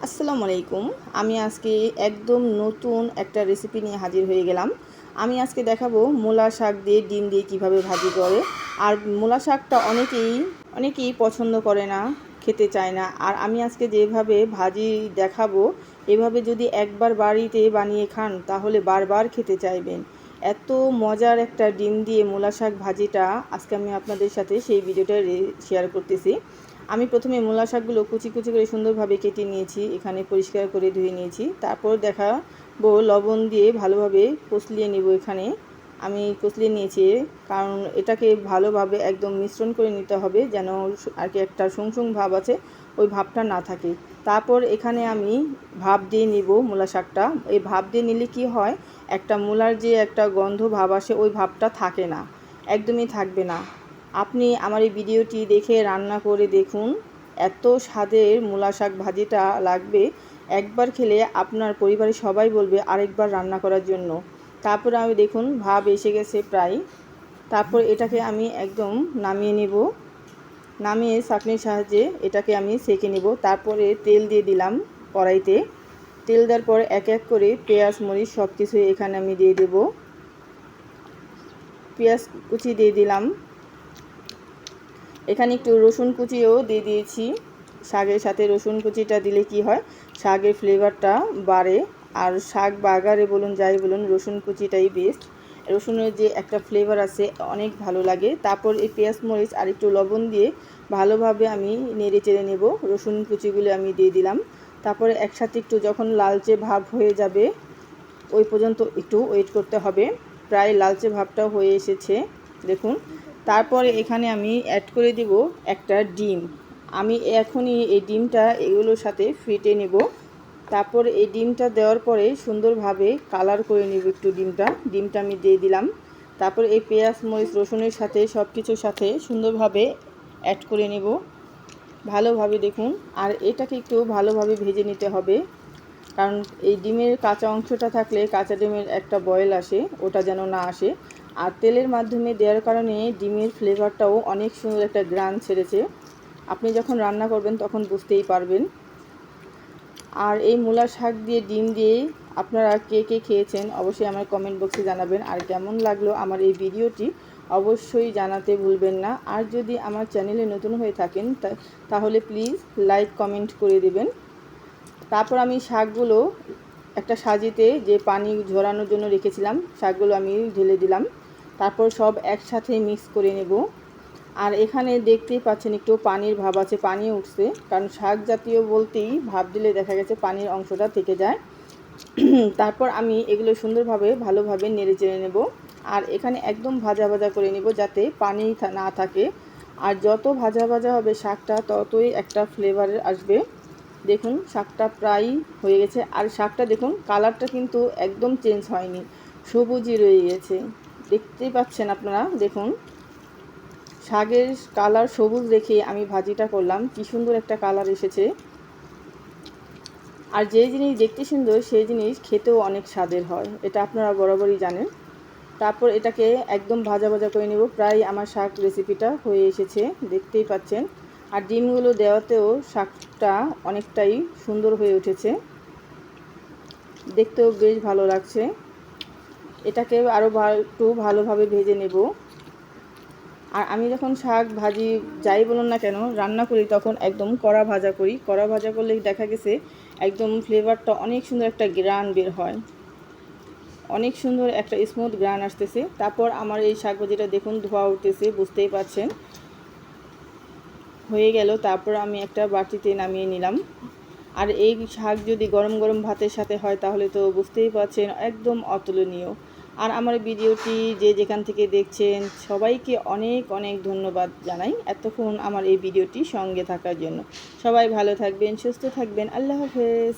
আসসালামু আলাইকুম। আমি আজকে একদম নতুন একটা রেসিপি নিয়ে হাজির হয়ে গেলাম। আমি আজকে দেখাবো মূলা শাক দিয়ে ডিম দিয়ে কিভাবে ভাজি করে। আর মূলা শাকটা অনেকেই পছন্দ করে না, খেতে চায় না। আর আমি আজকে যেভাবে ভাজি দেখাবো, এভাবে যদি একবার বাড়িতে বানিয়ে খান তাহলে বারবার খেতে চাইবেন। এত মজার একটা ডিম দিয়ে মূলা শাক ভাজিটা আজকে আমি আপনাদের সাথে সেই ভিডিওটা শেয়ার করতেছি। আমি প্রথমে মূলা শাকগুলো কুচি কুচি করে সুন্দরভাবে কেটে নিয়েছি, এখানে পরিষ্কার করে ধুয়ে নিয়েছি। তারপর দেখাবো লবণ দিয়ে ভালোভাবে কষলিয়ে নেব। এখানে আমি কষলিয়ে নিয়েছি, কারণ এটাকে ভালোভাবে একদম মিশ্রণ করে নিতে হবে, যেন আর কি একটা শুংশুং ভাব আছে ওই ভাবটা না থাকে। তারপর এখানে আমি ভাপ দিয়ে নিব মূলা শাকটা। এই ভাপ দিয়ে নিলে কি হয়, একটা মূলার যে একটা গন্ধ ভাব আসে ওই ভাবটা থাকে না, একদমই থাকবে না। আপনি আমার এই ভিডিওটি দেখে রান্না করে দেখুন, এত স্বাদের মূলা শাক ভাজিটা লাগবে। একবার খেলে আপনার পরিবারের সবাই বলবে আরেকবার রান্না করার জন্য। তারপর আমি দেখুন ভাব এসে গেছে প্রায়। তারপর এটাকে আমি একদম নামিয়ে নেব। নামিয়ে ছাঁকনির সাহায্যে এটাকে আমি সেঁকে নেব। তারপরে তেল দিয়ে দিলাম কড়াইতে। তেল দেওয়ার পর এক এক করে পেঁয়াজ মরিচ সব কিছু এখানে আমি দিয়ে দেব। পেঁয়াজ কুচি দিয়ে দিলাম, এখানে একটু রসুন কুচিও দিয়ে দিয়েছি। শাকের সাথে রসুন কুচিটা দিলে কি হয়, শাকের ফ্লেভারটা বাড়ে। আর শাক বাগারে বলুন যাই বলুন, রসুন কুচিটাই বেস্ট। রসুনের যে একটা ফ্লেভার আছে অনেক ভালো লাগে। তারপর এই পেঁয়াজ মরিচ আর একটু লবণ দিয়ে ভালোভাবে আমি নেড়ে চেড়ে নেব। রসুন কুচিগুলো আমি দিয়ে দিলাম। তারপরে একসাথে একটু যখন লালচে ভাব হয়ে যাবে ওই পর্যন্ত একটু ওয়েট করতে হবে। প্রায় লালচে ভাবটাও হয়ে এসেছে দেখুন। তারপরে এখানে আমি অ্যাড করে দেব একটা ডিম। আমি এখনই এই ডিমটা এগুলোর সাথে ফেটে নেব। তারপর এই ডিমটা দেওয়ার পরে সুন্দরভাবে কালার করে নেব একটু। ডিমটা আমি দিয়ে দিলাম। তারপর এই পেঁয়াজ মরিচ রসুনের সাথে সব কিছুর সাথে সুন্দরভাবে অ্যাড করে নেব ভালোভাবে দেখুন। আর এটাকে একটু ভালোভাবে ভেজে নিতে হবে, কারণ এই ডিমের কাঁচা অংশটা থাকলে কাঁচা ডিমের একটা বয়েল আসে, ওটা যেন না আসে। আর তেলের মাধ্যমে দেওয়ার কারণে ডিমের ফ্লেভারটাও অনেক সুন্দর একটা গ্রান ছেড়েছে। আপনি যখন রান্না করবেন তখন বুঝতেই পারবেন। আর এই মূলা শাক দিয়ে ডিম দিয়ে আপনারা কে কে খেয়েছেন অবশ্যই আমার কমেন্ট বক্সে জানাবেন। আর কেমন লাগলো আমার এই ভিডিওটি অবশ্যই জানাতে ভুলবেন না। আর যদি আমার চ্যানেলে নতুন হয়ে থাকেন তাহলে প্লিজ লাইক কমেন্ট করে দেবেন। তারপর আমি শাকগুলো একটা সাজিতে যে পানি ঝরানোর জন্য রেখেছিলাম শাকগুলো আমি ঢেলে দিলাম। তারপর সব একসাথে মিক্স করে নেব। আর এখানে দেখতেই পাচ্ছেন একটু পানির ভাব আছে, পানি উঠছে, কারণ শাক জাতীয় বলতেই ভাব দিলে দেখা গেছে পানির অংশটা থেকে যায়। তারপর আমি এগুলো সুন্দরভাবে ভালোভাবে নেড়ে চেড়ে নেব। আর এখানে একদম ভাজা ভাজা করে নেব যাতে পানি না থাকে। আর যত ভাজা ভাজা হবে শাকটা ততই একটা ফ্লেভার আসবে। দেখুন শাকটা প্রায় হয়ে গেছে। আর শাকটা দেখুন কালারটা কিন্তু একদম চেঞ্জ হয়নি, সবুজই রয়ে গেছে। দেখতেই পাচ্ছেন আপনারা, দেখুন শাকের কালার সবুজ রেখে আমি ভাজিটা করলাম, কি সুন্দর একটা কালার এসেছে। আর যে জিনিস দেখতে সুন্দর সেই জিনিস খেতেও অনেক স্বাদের হয়, এটা আপনারা বরাবরই জানেন। তারপর এটাকে একদম ভাজা ভাজা করে নেব। প্রায় আমার শাক রেসিপিটা হয়ে এসেছে, দেখতেই পাচ্ছেন। আর ডিমগুলো দেওয়াতেও শাকটা অনেকটাই সুন্দর হয়ে উঠেছে, দেখতেও বেশ ভালো লাগছে। এটাকে আরও একটু ভালোভাবে ভেজে নেব। আর আমি যখন শাক ভাজি যাই বলুন না কেন রান্না করি তখন একদম কড়া ভাজা করি। কড়া ভাজা করলে দেখা গেছে একদম ফ্লেভারটা অনেক সুন্দর একটা গ্রান বের হয়, অনেক সুন্দর একটা স্মুথ গ্রান আসতেছে। তারপর আমার এই শাক ভাজিটা দেখুন ধোয়া উঠতেছে, বুঝতেই পারছেন হয়ে গেল। তারপর আমি একটা বাটিতে নামিয়ে নিলাম। আর এই শাক যদি গরম গরম ভাতের সাথে হয় তাহলে তো বুঝতেই পারছেন একদম অতুলনীয়। আর আমার ভিডিওটি যে যেখান থেকে দেখছেন সবাইকে অনেক অনেক ধন্যবাদ জানাই এতক্ষণ আমার এই ভিডিওটি সঙ্গে থাকার জন্য। সবাই ভালো থাকবেন, সুস্থ থাকবেন, আল্লাহ হাফেজ।